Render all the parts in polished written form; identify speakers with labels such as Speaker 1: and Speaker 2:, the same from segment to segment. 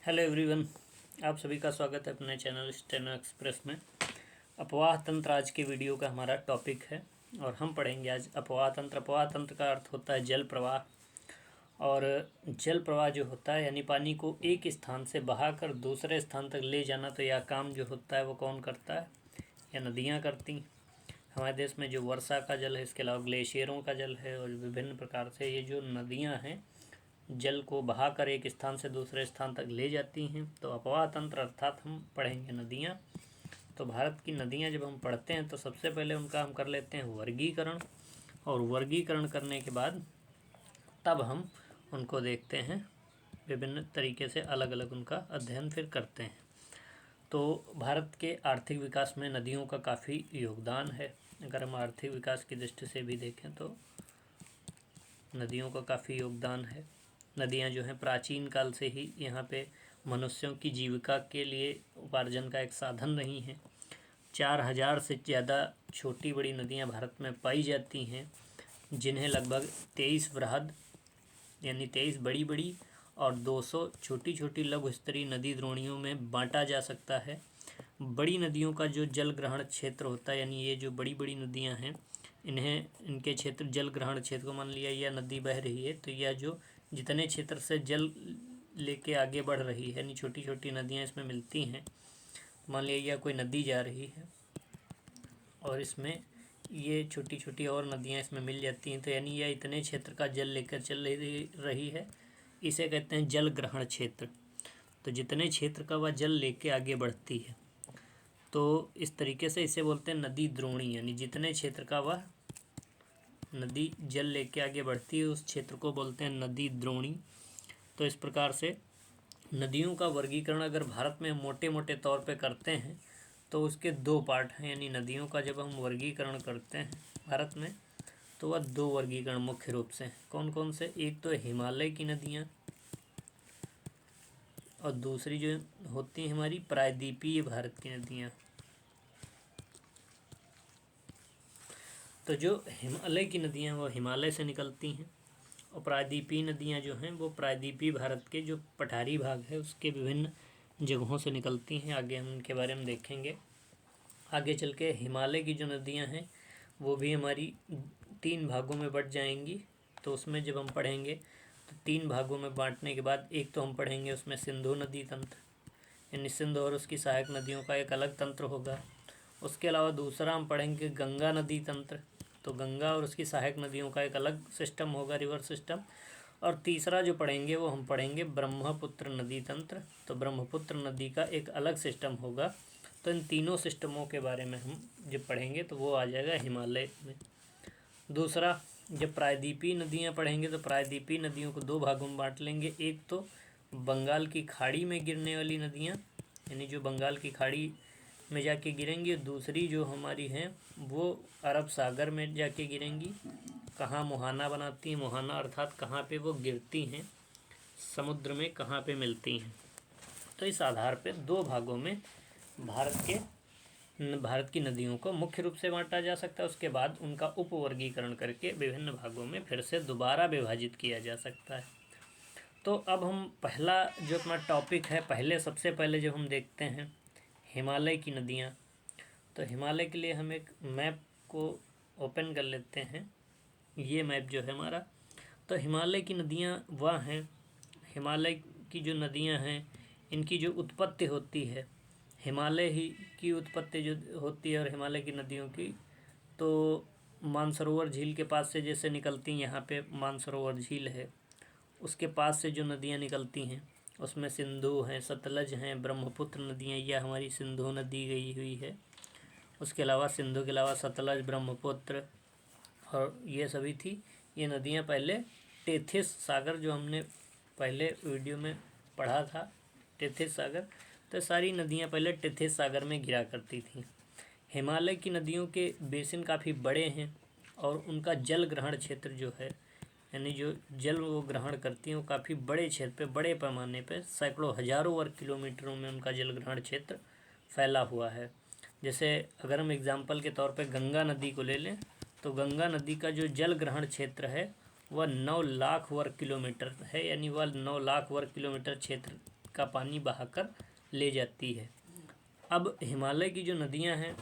Speaker 1: Hello everyone, आप सभी का स्वागत है अपने चैनल स्टेनो एक्सप्रेस में। अपवाह तंत्र आज के वीडियो का हमारा टॉपिक है और हम पढ़ेंगे आज अपवाह तंत्र। अपवाह तंत्र का अर्थ होता है जल प्रवाह। और जल प्रवाह जो होता है यानी पानी को एक स्थान से बहाकर दूसरे स्थान तक ले जाना, तो यह काम जो होता है वो कौन करता है? या नदियाँ करती। हमारे देश में जो वर्षा का जल है, इसके अलावा ग्लेशियरों का जल है और विभिन्न प्रकार से ये जो नदियाँ हैं जल को बहाकर एक स्थान से दूसरे स्थान तक ले जाती हैं। तो अपवाह तंत्र अर्थात हम पढ़ेंगे नदियाँ। तो भारत की नदियाँ जब हम पढ़ते हैं तो सबसे पहले उनका हम कर लेते हैं वर्गीकरण, और वर्गीकरण करने के बाद तब हम उनको देखते हैं, विभिन्न तरीके से अलग अलग उनका अध्ययन फिर करते हैं। तो भारत के आर्थिक विकास में नदियों का काफ़ी योगदान है। अगर हम आर्थिक विकास की दृष्टि से भी देखें तो नदियों का काफ़ी योगदान है। नदियाँ जो हैं प्राचीन काल से ही यहाँ पे मनुष्यों की जीविका के लिए उपार्जन का एक साधन रही हैं। 4000 से ज़्यादा छोटी बड़ी नदियाँ भारत में पाई जाती हैं, जिन्हें लगभग 23 वृहद यानी 23 बड़ी बड़ी और 200 छोटी छोटी लघु स्तरीय नदी द्रोणियों में बांटा जा सकता है। बड़ी नदियों का जो जल ग्रहण क्षेत्र होता है, यानी ये जो बड़ी बड़ी नदियाँ हैं इनके क्षेत्र जल ग्रहण क्षेत्र को मान लिया, यह नदी बह रही है तो यह जो जितने क्षेत्र से जल लेके आगे बढ़ रही है, यानी छोटी छोटी नदियाँ इसमें मिलती हैं। मान लिया यह कोई नदी जा रही है और इसमें ये छोटी छोटी और नदियाँ इसमें मिल जाती हैं, तो यानी यह इतने क्षेत्र का जल लेकर चल रही है। इसे कहते हैं जल ग्रहण क्षेत्र। तो जितने क्षेत्र का वह जल लेके आगे बढ़ती है, तो इस तरीके से इसे बोलते हैं नदी द्रोणी, यानी जितने क्षेत्र का वह नदी जल लेके आगे बढ़ती है उस क्षेत्र को बोलते हैं नदी द्रोणी। तो इस प्रकार से नदियों का वर्गीकरण अगर भारत में मोटे मोटे तौर पे करते हैं तो उसके दो पार्ट हैं। यानी नदियों का जब हम वर्गीकरण करते हैं भारत में तो वह दो वर्गीकरण मुख्य रूप से कौन कौन से? एक तो हिमालय की नदियाँ और दूसरी जो होती हैं हमारी प्रायद्वीपीय भारत की नदियाँ। तो जो हिमालय की नदियाँ वो हिमालय से निकलती हैं और प्रायद्वीपीय नदियाँ जो हैं वो प्रायद्वीपीय भारत के जो पठारी भाग है उसके विभिन्न जगहों से निकलती हैं। आगे हम उनके बारे में देखेंगे। आगे चल के हिमालय की जो नदियाँ हैं वो भी हमारी 3 भागों में बट जाएंगी। तो उसमें जब हम पढ़ेंगे तो 3 भागों में बांटने के बाद एक तो हम पढ़ेंगे उसमें सिंधु नदी तंत्र, यानी सिंधु और उसकी सहायक नदियों का एक अलग तंत्र होगा। उसके अलावा दूसरा हम पढ़ेंगे गंगा नदी तंत्र, तो गंगा और उसकी सहायक नदियों का एक अलग सिस्टम होगा, रिवर सिस्टम। और तीसरा जो पढ़ेंगे वो हम पढ़ेंगे ब्रह्मपुत्र नदी तंत्र, तो ब्रह्मपुत्र नदी का एक अलग सिस्टम होगा। तो इन तीनों सिस्टमों के बारे में हम जब पढ़ेंगे तो वो आ जाएगा हिमालय में। दूसरा, जब प्रायद्वीपीय नदियाँ पढ़ेंगे तो प्रायद्वीपीय नदियों को 2 भागों में बांट लेंगे। एक तो बंगाल की खाड़ी में गिरने वाली नदियाँ, यानी जो बंगाल की खाड़ी में जाके गिरेंगी, दूसरी जो हमारी हैं वो अरब सागर में जाके गिरेंगी। कहाँ मुहाना बनाती हैं, मुहाना अर्थात कहाँ पे वो गिरती हैं, समुद्र में कहाँ पे मिलती हैं। तो इस आधार पे 2 भागों में भारत की नदियों को मुख्य रूप से बांटा जा सकता है। उसके बाद उनका उपवर्गीकरण करके विभिन्न भागों में फिर से दोबारा विभाजित किया जा सकता है। तो अब हम पहला जो अपना टॉपिक है, सबसे पहले जब हम देखते हैं हिमालय की नदियाँ, तो हिमालय के लिए हम एक मैप को ओपन कर लेते हैं। ये मैप जो है हमारा, तो हिमालय की नदियाँ वह हैं, हिमालय की जो नदियाँ हैं इनकी जो उत्पत्ति होती है, हिमालय ही की उत्पत्ति जो होती है और हिमालय की नदियों की, तो मानसरोवर झील के पास से जैसे निकलती, यहाँ पे मानसरोवर झील है, उसके पास से जो नदियाँ निकलती हैं उसमें सिंधु हैं, सतलज हैं, ब्रह्मपुत्र नदियाँ, यह हमारी सिंधु नदी गई हुई है। उसके अलावा सिंधु के अलावा सतलज, ब्रह्मपुत्र और ये सभी थी। ये नदियाँ पहले टेथिस सागर, जो हमने पहले वीडियो में पढ़ा था टेथिस सागर, तो सारी नदियाँ पहले टेथिस सागर में गिरा करती थी। हिमालय की नदियों के बेसिन काफ़ी बड़े हैं और उनका जल ग्रहण क्षेत्र जो है, यानी जो जल वो ग्रहण करती हैं वो काफ़ी बड़े क्षेत्र पे, बड़े पैमाने पे, सैकड़ों हजारों वर्ग किलोमीटरों में उनका जल ग्रहण क्षेत्र फैला हुआ है। जैसे अगर हम एग्जाम्पल के तौर पे गंगा नदी को ले लें तो गंगा नदी का जो जल ग्रहण क्षेत्र है वह 9 लाख वर्ग किलोमीटर है, यानी वह 9 लाख वर्ग किलोमीटर क्षेत्र का पानी बहाकर ले जाती है। अब हिमालय की जो नदियां हैं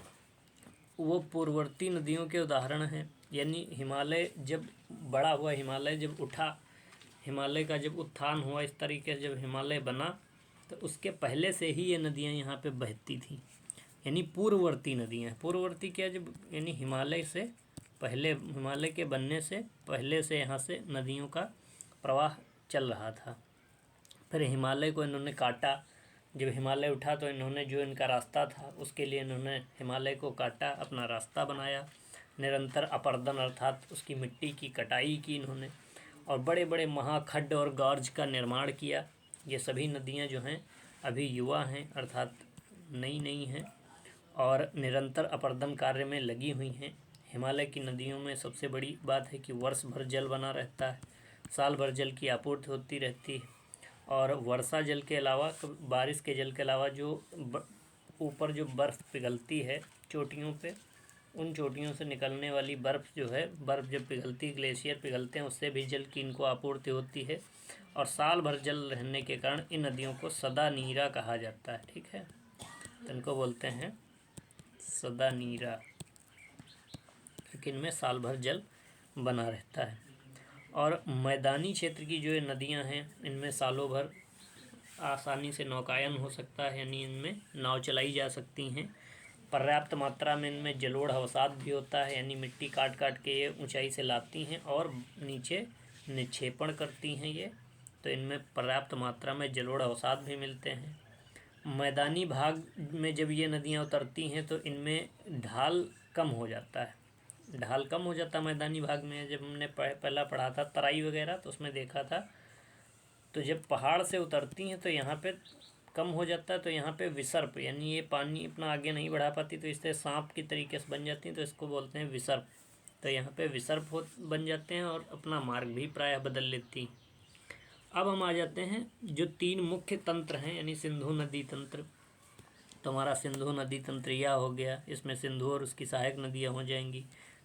Speaker 1: वो पूर्ववर्ती नदियों के उदाहरण हैं, यानी हिमालय जब बड़ा हुआ, हिमालय जब उठा, हिमालय का जब उत्थान हुआ, इस तरीके से जब हिमालय बना, तो उसके पहले से ही ये नदियाँ यहाँ पे बहती थी, यानी पूर्ववर्ती नदियाँ। पूर्ववर्ती क्या, जब यानी हिमालय से पहले, हिमालय के बनने से पहले से यहाँ से नदियों का प्रवाह चल रहा था। फिर हिमालय को इन्होंने काटा, जब हिमालय उठा तो इन्होंने जो इनका रास्ता था उसके लिए इन्होंने हिमालय को काटा, अपना रास्ता बनाया। निरंतर अपरदन अर्थात उसकी मिट्टी की कटाई की इन्होंने, और बड़े बड़े महाखड्ड और गॉर्ज का निर्माण किया। ये सभी नदियाँ जो हैं अभी युवा हैं, अर्थात नई नई हैं और निरंतर अपरदन कार्य में लगी हुई हैं। हिमालय की नदियों में सबसे बड़ी बात है कि वर्ष भर जल बना रहता है, साल भर जल की आपूर्ति होती रहती है। और वर्षा जल के अलावा, बारिश के जल के अलावा जो ऊपर जो बर्फ़ पिघलती है चोटियों पे, उन चोटियों से निकलने वाली बर्फ़ जो है, बर्फ़ जब पिघलती, ग्लेशियर पिघलते हैं, उससे भी जल की इनको आपूर्ति होती है। और साल भर जल रहने के कारण इन नदियों को सदा नीरा कहा जाता है। ठीक है, तो इनको बोलते हैं सदा नीरा, क्योंकि इनमें साल भर जल बना रहता है। और मैदानी क्षेत्र की जो ये नदियाँ हैं, इनमें सालों भर आसानी से नौकायन हो सकता है, यानी इनमें नाव चलाई जा सकती हैं। पर्याप्त मात्रा में इनमें जलोढ़ अवसाद भी होता है, यानी मिट्टी काट काट के ये ऊंचाई से लाती हैं और नीचे निक्षेपण करती हैं ये, तो इनमें पर्याप्त मात्रा में जलोढ़ अवसाद भी मिलते हैं। मैदानी भाग में जब ये नदियाँ उतरती हैं तो इनमें ढाल कम हो जाता है, ढाल कम हो जाता है मैदानी भाग में। जब हमने पहला पढ़ा था तराई वगैरह, तो उसमें देखा था, तो जब पहाड़ से उतरती हैं तो यहाँ पे कम हो जाता है, तो यहाँ पे विसर्प, यानी ये पानी अपना आगे नहीं बढ़ा पाती, तो इससे सांप की तरीके से बन जाती हैं, तो इसको बोलते हैं विसर्प। तो यहाँ पे विसर्प बन जाते हैं और अपना मार्ग भी प्रायः बदल लेती हैं। अब हम आ जाते हैं जो 3 मुख्य तंत्र हैं, यानी सिंधु नदी तंत्र। तो हमारा सिंधु नदी तंत्र यह हो गया, इसमें सिंधु और उसकी सहायक नदियाँ हो जाएंगी।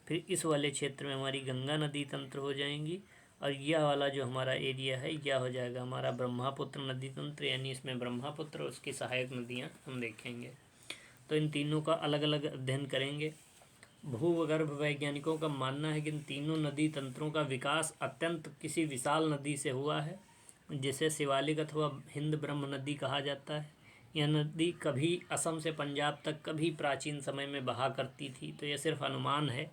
Speaker 1: फिर इस वाले क्षेत्र में हमारी गंगा नदी तंत्र हो जाएंगी, और यह वाला जो हमारा एरिया है यह हो जाएगा हमारा ब्रह्मपुत्र नदी तंत्र, यानी इसमें ब्रह्मपुत्र और उसकी सहायक नदियाँ हम देखेंगे। तो इन तीनों का अलग अलग अध्ययन करेंगे। भूगर्भ वैज्ञानिकों का मानना है कि इन तीनों नदी तंत्रों का विकास अत्यंत किसी विशाल नदी से हुआ है, जिसे शिवालिक अथवा हिंद ब्रह्म नदी कहा जाता है। यह नदी कभी असम से पंजाब तक कभी प्राचीन समय में बहा करती थी, तो यह सिर्फ अनुमान है।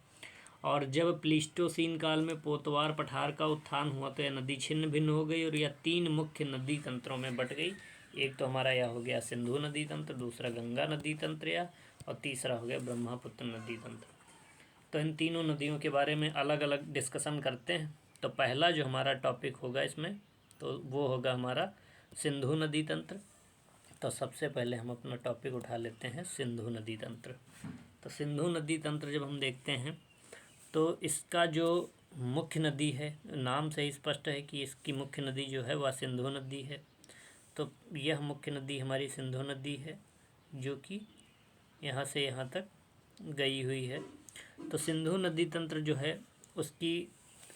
Speaker 1: और जब प्लीस्टोसीन काल में पोतवार पठार का उत्थान हुआ तो यह नदी छिन्न भिन्न हो गई और यह 3 मुख्य नदी तंत्रों में बट गई। एक तो हमारा यह हो गया सिंधु नदी तंत्र, दूसरा गंगा नदी तंत्र या, और तीसरा हो गया ब्रह्मपुत्र नदी तंत्र। तो इन तीनों नदियों के बारे में अलग अलग डिस्कशन करते हैं। तो पहला जो हमारा टॉपिक होगा इसमें, तो वो होगा हमारा सिंधु नदी तंत्र। तो सबसे पहले हम अपना टॉपिक उठा लेते हैं सिंधु नदी तंत्र। तो सिंधु नदी तंत्र जब हम देखते हैं तो इसका जो मुख्य नदी है, नाम से ही स्पष्ट है कि इसकी मुख्य नदी जो है वह सिंधु नदी है। तो यह मुख्य नदी हमारी सिंधु नदी है, जो कि यहाँ से यहाँ तक गई हुई है। तो सिंधु नदी तंत्र जो है उसकी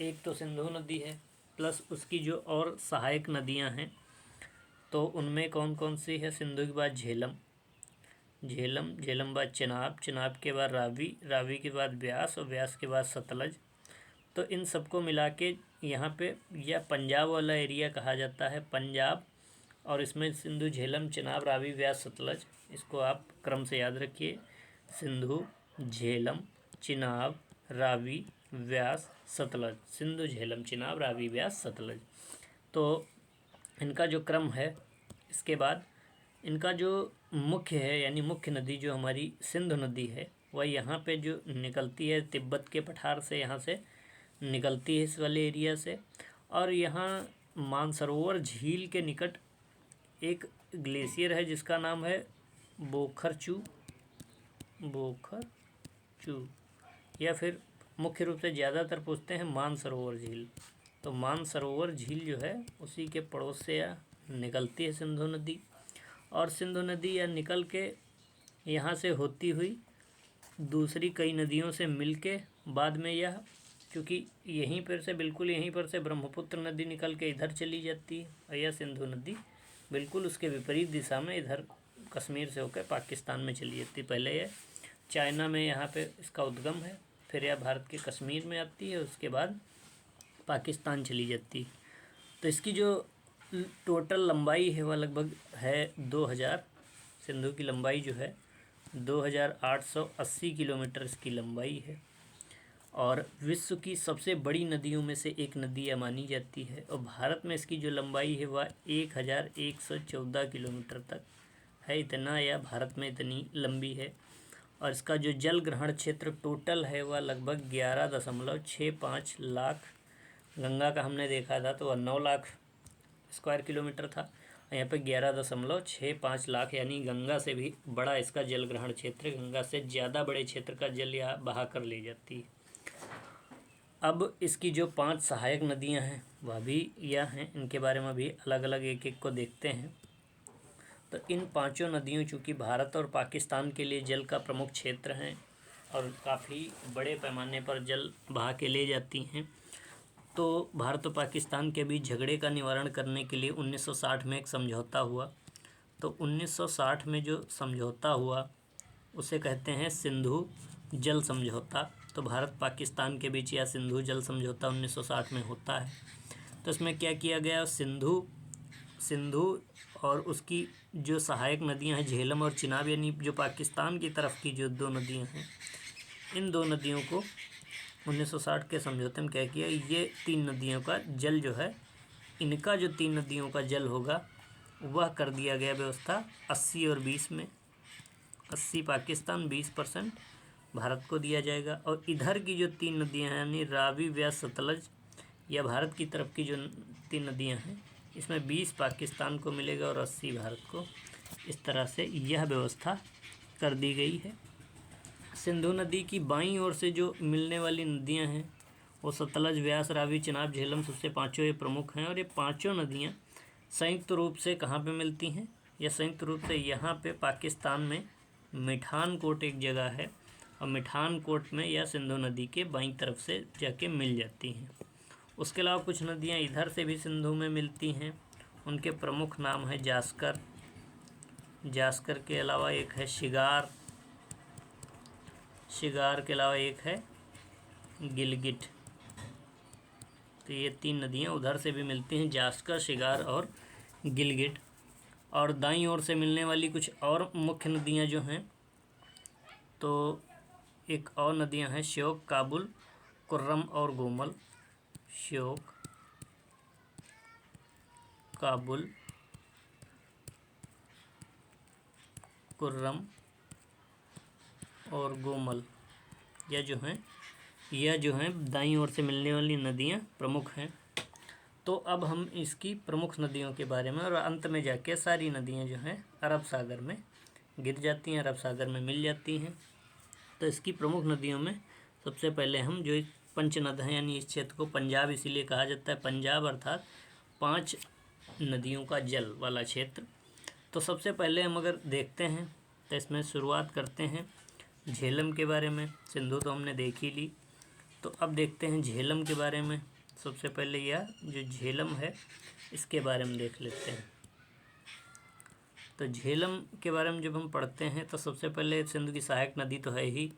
Speaker 1: एक तो सिंधु नदी है, प्लस उसकी जो और सहायक नदियाँ हैं, तो उनमें कौन कौन सी है। सिंधु के बाद झेलम, झेलम बाद चिनाब, चिनाब के बाद रावी, रावी के बाद ब्यास और ब्यास के बाद सतलज। तो इन सबको मिला के यहाँ पे यह पंजाब वाला एरिया कहा जाता है, पंजाब। और इसमें सिंधु, झेलम, चिनाब, रावी, ब्यास, सतलज, इसको आप क्रम से याद रखिए। सिंधु, झेलम, चिनाब, रावी, व्यास, सतलज, सिंधु, झेलम, चिनाब, रावी, व्यास, सतलज। तो इनका जो क्रम है, इसके बाद इनका जो मुख्य है, यानी मुख्य नदी जो हमारी सिंधु नदी है, वह यहाँ पे जो निकलती है तिब्बत के पठार से, यहाँ से निकलती है इस वाले एरिया से। और यहाँ मानसरोवर झील के निकट एक ग्लेशियर है जिसका नाम है बोखरचू, या फिर मुख्य रूप से ज़्यादातर पूछते हैं मानसरोवर झील। तो मानसरोवर झील जो है उसी के पड़ोस से निकलती है सिंधु नदी। और सिंधु नदी यह निकल के यहाँ से होती हुई दूसरी कई नदियों से मिलके बाद में यह, क्योंकि यहीं पर से, बिल्कुल यहीं पर से ब्रह्मपुत्र नदी निकल के इधर चली जाती है और यह सिंधु नदी बिल्कुल उसके विपरीत दिशा में इधर कश्मीर से होकर पाकिस्तान में चली जाती। पहले यह चाइना में यहाँ पे इसका उद्गम है, फिर यह भारत के कश्मीर में आती है, उसके बाद पाकिस्तान चली जाती है। तो इसकी जो टोटल लंबाई है वह लगभग है 2000। सिंधु की लंबाई जो है 2880 किलोमीटर इसकी लंबाई है और विश्व की सबसे बड़ी नदियों में से एक नदी यह मानी जाती है। और भारत में इसकी जो लंबाई है वह 1114 किलोमीटर तक है। इतना यह भारत में इतनी लंबी है। और इसका जो जल ग्रहण क्षेत्र टोटल है वह लगभग 11.65 लाख। गंगा का हमने देखा था तो वह 9 लाख स्क्वायर किलोमीटर था। यहाँ पे 11.65 लाख, यानी गंगा से भी बड़ा इसका जल ग्रहण क्षेत्र, गंगा से ज़्यादा बड़े क्षेत्र का जल यह बहा कर ले जाती है। अब इसकी जो 5 सहायक नदियाँ हैं वह भी यह हैं, इनके बारे में भी अलग अलग एक एक को देखते हैं। तो इन 5 नदियों चूँकि भारत और पाकिस्तान के लिए जल का प्रमुख क्षेत्र हैं और काफ़ी बड़े पैमाने पर जल बहा के ले जाती हैं, तो भारत और पाकिस्तान के बीच झगड़े का निवारण करने के लिए 1960 में एक समझौता हुआ। तो 1960 में जो समझौता हुआ उसे कहते हैं सिंधु जल समझौता। तो भारत पाकिस्तान के बीच यह सिंधु जल समझौता 1960 में होता है। तो इसमें क्या किया गया, सिंधु और उसकी जो सहायक नदियां हैं झेलम और चिनाब, यानी जो पाकिस्तान की तरफ की जो 2 नदियां हैं, इन 2 नदियों को 1960 के समझौते में क्या किया, ये 3 नदियों का जल जो है, इनका जो 3 नदियों का जल होगा वह कर दिया गया व्यवस्था 80 और 20 में। 80 पाकिस्तान, 20% भारत को दिया जाएगा। और इधर की जो 3 नदियां हैं यानी रावी, व्यास, सतलज, या भारत की तरफ की जो 3 नदियां हैं, इसमें 20 पाकिस्तान को मिलेगा और 80 भारत को। इस तरह से यह व्यवस्था कर दी गई है। सिंधु नदी की बाईं ओर से जो मिलने वाली नदियां हैं वो सतलज, व्यास, रावी, चिनाब, झेलम, सबसे 5 ये प्रमुख हैं। और ये 5 नदियां संयुक्त रूप से कहाँ पे मिलती हैं, या संयुक्त रूप से यहाँ पे पाकिस्तान में मिठानकोट एक जगह है, और मिठानकोट में यह सिंधु नदी के बाईं तरफ से जाके मिल जाती हैं। उसके अलावा कुछ नदियाँ इधर से भी सिंधु में मिलती हैं, उनके प्रमुख नाम है जास्कर। जास्कर के अलावा एक है शिगार, शिगार के अलावा एक है गिलगिट। तो ये 3 नदियाँ उधर से भी मिलती हैं, जास्कर, शिगार और गिलगिट। और दाईं ओर से मिलने वाली कुछ और मुख्य नदियाँ जो हैं, तो एक और नदियाँ हैं श्योक, काबुल, कुर्रम और गोमल। श्योक, काबुल, कुर्रम और गोमल, यह जो हैं दाईं ओर से मिलने वाली नदियाँ प्रमुख हैं। तो अब हम इसकी प्रमुख नदियों के बारे में, और अंत में जाके सारी नदियाँ जो हैं अरब सागर में गिर जाती हैं, अरब सागर में मिल जाती हैं। तो इसकी प्रमुख नदियों में सबसे पहले हम जो पंचनद हैं, यानी इस क्षेत्र को पंजाब इसीलिए कहा जाता है, पंजाब अर्थात 5 नदियों का जल वाला क्षेत्र। तो सबसे पहले हम अगर देखते हैं तो इसमें शुरुआत करते हैं झेलम के बारे में। सिंधु तो हमने देख ही ली, तो अब देखते हैं झेलम के बारे में। सबसे पहले यह जो झेलम है इसके बारे में देख लेते हैं। तो झेलम के बारे में जब हम पढ़ते हैं तो सबसे पहले सिंधु की सहायक नदी तो है ही।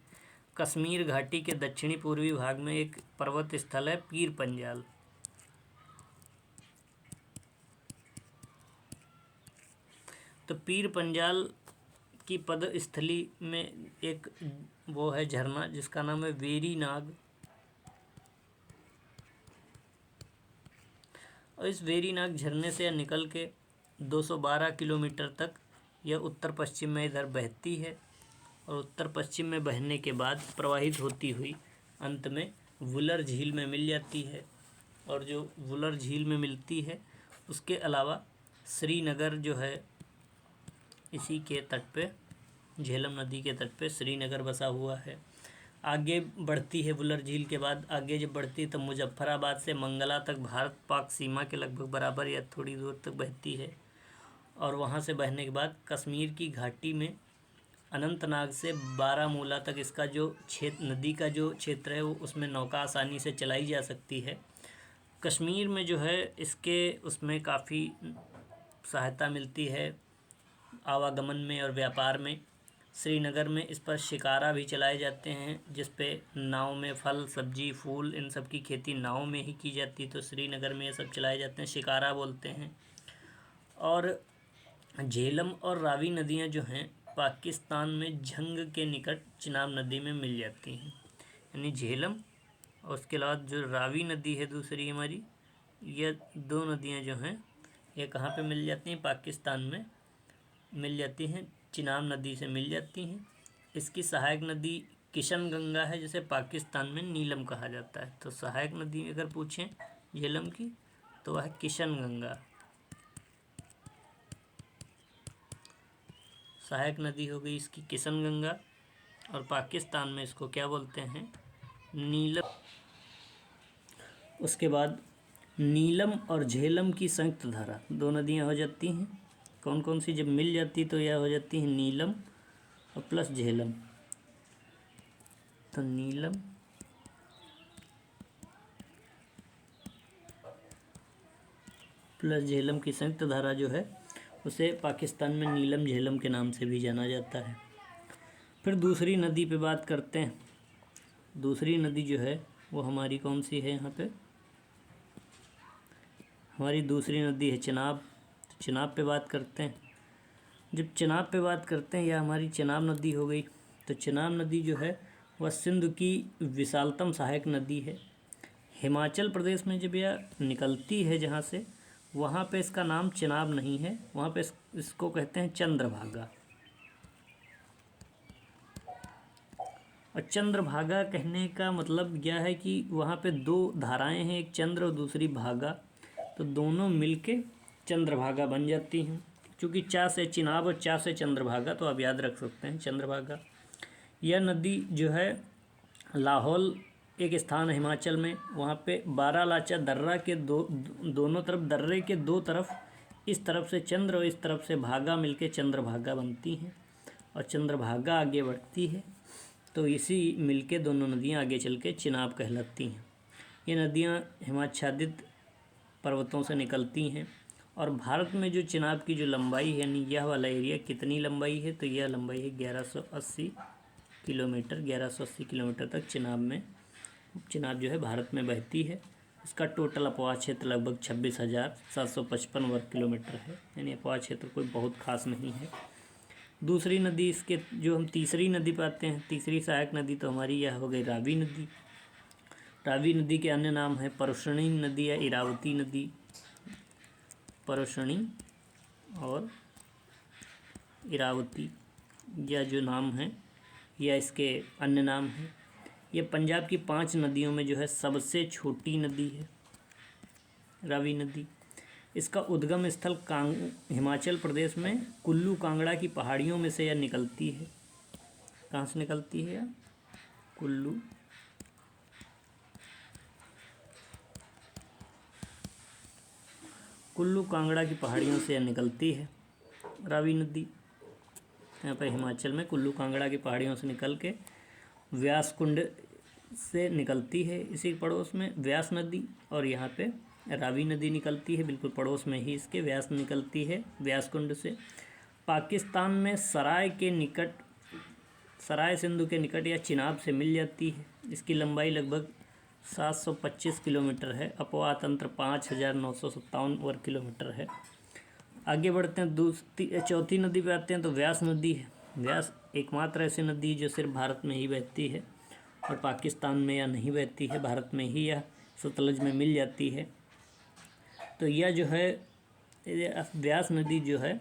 Speaker 1: कश्मीर घाटी के दक्षिणी पूर्वी भाग में एक पर्वत स्थल है पीर पंजाल। तो पीर पंजाल की पद स्थली में एक वो है झरना जिसका नाम है वेरी नाग। और इस वेरी नाग झरने से निकल के 212 किलोमीटर तक यह उत्तर पश्चिम में इधर बहती है, और उत्तर पश्चिम में बहने के बाद प्रवाहित होती हुई अंत में वुलर झील में मिल जाती है। और जो वुलर झील में मिलती है उसके अलावा श्रीनगर जो है इसी के तट पे, झेलम नदी के तट पे श्रीनगर बसा हुआ है। आगे बढ़ती है वुलर झील के बाद, आगे जब बढ़ती है तो मुजफ्फराबाद से मंगला तक भारत पाक सीमा के लगभग बराबर या थोड़ी दूर तक बहती है। और वहाँ से बहने के बाद कश्मीर की घाटी में अनंतनाग से बारामूला तक इसका जो क्षेत्र, नदी का जो क्षेत्र है वो उसमें नौका आसानी से चलाई जा सकती है। कश्मीर में जो है इसके उसमें काफ़ी सहायता मिलती है आवागमन में और व्यापार में। श्रीनगर में इस पर शिकारा भी चलाए जाते हैं, जिस पे नाव में फल सब्जी फूल इन सब की खेती नाव में ही की जाती है, तो श्रीनगर में ये सब चलाए जाते हैं, शिकारा बोलते हैं। और झेलम और रावी नदियाँ जो हैं पाकिस्तान में झंग के निकट चिनाब नदी में मिल जाती हैं। यानी झेलम और उसके बाद जो रावी नदी है दूसरी हमारी, ये दो नदियाँ जो हैं ये कहाँ पे मिल जाती हैं? पाकिस्तान में मिल जाती हैं, चिनाब नदी से मिल जाती हैं। इसकी सहायक नदी किशन गंगा है, जिसे पाकिस्तान में नीलम कहा जाता है। तो सहायक नदी अगर पूछें झेलम की तो वह है किशन गंगा। सहायक नदी हो गई इसकी किशन गंगा, और पाकिस्तान में इसको क्या बोलते हैं? नीलम। उसके बाद नीलम और झेलम की संयुक्त धारा, दो नदियाँ हो जाती हैं। कौन कौन सी? जब मिल जाती तो यह हो जाती है नीलम और प्लस झेलम। तो नीलम प्लस झेलम की संयुक्त धारा जो है उसे पाकिस्तान में नीलम झेलम के नाम से भी जाना जाता है। फिर दूसरी नदी पे बात करते हैं। दूसरी नदी जो है वो हमारी कौन सी है? यहाँ पे हमारी दूसरी नदी है चिनाब। चिनाब पे बात करते हैं। जब चिनाब पे बात करते हैं, यह हमारी चिनाब नदी हो गई। तो चिनाब नदी जो है वह सिंध की विशालतम सहायक नदी है। हिमाचल प्रदेश में जब यह निकलती है जहाँ से, वहाँ पे इसका नाम चिनाब नहीं है, वहाँ पे इसको कहते हैं चंद्रभागा। और चंद्रभागा कहने का मतलब यह है कि वहाँ पे दो धाराएं हैं, एक चंद्र और दूसरी भागा, तो दोनों मिलके चंद्रभागा बन जाती हैं। क्योंकि चा से चिनाब और चा से चंद्रभागा, तो आप याद रख सकते हैं चंद्रभागा। यह नदी जो है लाहौल एक स्थान है हिमाचल में, वहाँ पे बारालाचा दर्रा के दोनों तरफ, दर्रे के दो तरफ, इस तरफ से चंद्र और इस तरफ से भागा मिलके चंद्रभागा बनती हैं। और चंद्रभागा आगे बढ़ती है तो इसी मिलके दोनों नदियाँ आगे चल के चिनाब कहलाती हैं। ये नदियाँ हिमाच्छादित पर्वतों से निकलती हैं। और भारत में जो चिनाब की जो लंबाई है, यानी यह वाला एरिया कितनी लंबाई है? तो यह लंबाई है 1180 किलोमीटर। 1180 किलोमीटर तक चिनाब जो है भारत में बहती है। इसका टोटल अपवाह क्षेत्र लगभग 26,755 वर्ग किलोमीटर है। यानी अपवाह क्षेत्र कोई बहुत खास नहीं है। दूसरी नदी इसके जो हम तीसरी नदी पाते हैं, तीसरी सहायक नदी तो हमारी यह हो गई रावी नदी। रावी नदी के अन्य नाम है परुष्णी नदी या इरावती नदी। परुष्णी और इरावती यह जो नाम है यह इसके अन्य नाम है। यह पंजाब की 5 नदियों में जो है सबसे छोटी नदी है रावी नदी। इसका उद्गम स्थल हिमाचल प्रदेश में कुल्लू कांगड़ा की पहाड़ियों में से यह निकलती है। कहाँ से निकलती है यह? कुल्लू कांगड़ा की पहाड़ियों से यह निकलती है रावी नदी। यहाँ पर हिमाचल में कुल्लू कांगड़ा की पहाड़ियों से निकल के व्यास कुंड से निकलती है, इसी पड़ोस में व्यास नदी। और यहाँ पे रावी नदी निकलती है, बिल्कुल पड़ोस में ही इसके व्यास निकलती है व्यास कुंड से। पाकिस्तान में सराय सिंधु के निकट या चिनाब से मिल जाती है। इसकी लंबाई लगभग 725 किलोमीटर है। अपवाह तंत्र 5,957 वर्ग किलोमीटर है। आगे बढ़ते हैं, चौथी नदी पे आते हैं तो व्यास नदी है। व्यास एकमात्र ऐसी नदी जो सिर्फ भारत में ही बहती है और पाकिस्तान में या नहीं बहती है, भारत में ही यह सतलज में मिल जाती है। तो यह जो है व्यास नदी जो है,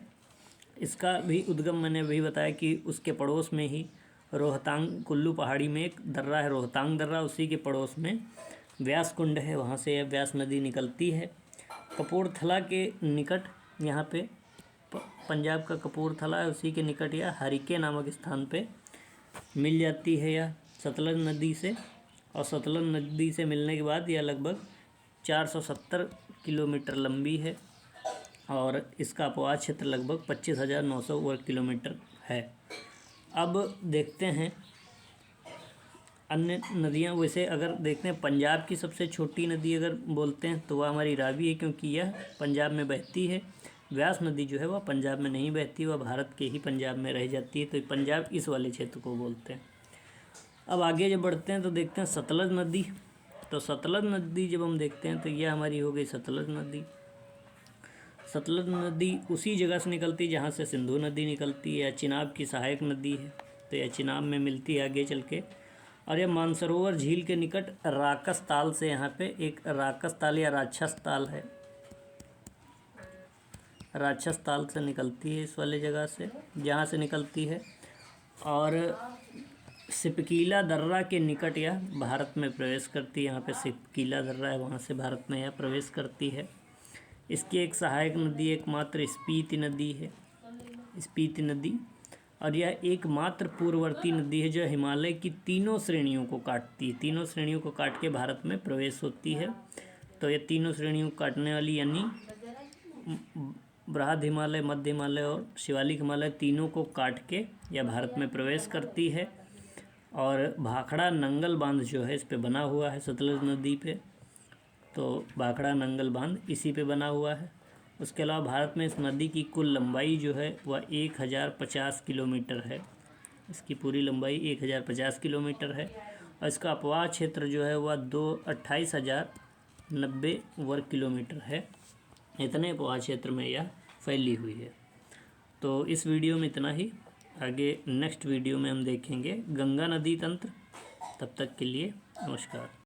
Speaker 1: इसका भी उद्गम मैंने अभी बताया कि उसके पड़ोस में ही रोहतांग कुल्लू पहाड़ी में एक दर्रा है रोहतांग दर्रा, उसी के पड़ोस में व्यास कुंड है, वहाँ से यह व्यास नदी निकलती है। कपूरथला के निकट, यहाँ पे पंजाब का कपूरथला है, उसी के निकट या हरिके नामक स्थान पे मिल जाती है यह सतलज नदी से। और सतलज नदी से मिलने के बाद यह लगभग 470 किलोमीटर लंबी है और इसका अपवाह क्षेत्र लगभग 25,900 वर्ग किलोमीटर है। अब देखते हैं अन्य नदियाँ। वैसे अगर देखते हैं पंजाब की सबसे छोटी नदी अगर बोलते हैं तो वह हमारी रावी है, क्योंकि यह पंजाब में बहती है। व्यास नदी जो है वह पंजाब में नहीं बहती, वह भारत के ही पंजाब में रह जाती है, तो पंजाब इस वाले क्षेत्र को बोलते हैं। अब आगे जब बढ़ते हैं तो देखते हैं सतलज नदी। तो सतलज नदी जब हम देखते हैं तो यह हमारी हो गई सतलज नदी। सतलज नदी उसी जगह से निकलती है जहाँ से सिंधु नदी निकलती है, चिनाब की सहायक नदी है, तो यह चिनाब में मिलती है आगे चल के। और यह मानसरोवर झील के निकट राकस ताल से, यहाँ पे एक राकस ताल या राक्षस ताल है, राक्षस ताल से निकलती है इस वाले जगह से, जहाँ से निकलती है। और सिपकीला दर्रा के निकट यह भारत में प्रवेश करती है। यहाँ पे सिपकीला दर्रा है, वहाँ से भारत में यह प्रवेश करती है। इसकी एक सहायक नदी एकमात्र स्पीति नदी है, स्पीति नदी। और यह एकमात्र पूर्ववर्ती नदी है जो हिमालय की तीनों श्रेणियों को काटती है, तीनों श्रेणियों को काट के भारत में प्रवेश होती है। तो ये तीनों श्रेणियों को काटने वाली यानी बृहद हिमालय, मध्य हिमालय और शिवालिक हिमालय, तीनों को काट के यह भारत में प्रवेश करती है। और भाखड़ा नंगल बांध जो है इस पे बना हुआ है सतलज नदी पे, तो भाखड़ा नंगल बांध इसी पे बना हुआ है। उसके अलावा भारत में इस नदी की कुल लंबाई जो है वह 1050 किलोमीटर है। इसकी पूरी लंबाई 1050 किलोमीटर है। और इसका अपवाह क्षेत्र जो है वह 28,090 वर्ग किलोमीटर है। इतने अपवाह क्षेत्र में यह फैली हुई है। तो इस वीडियो में इतना ही। आगे नेक्स्ट वीडियो में हम देखेंगे गंगा नदी तंत्र। तब तक के लिए नमस्कार।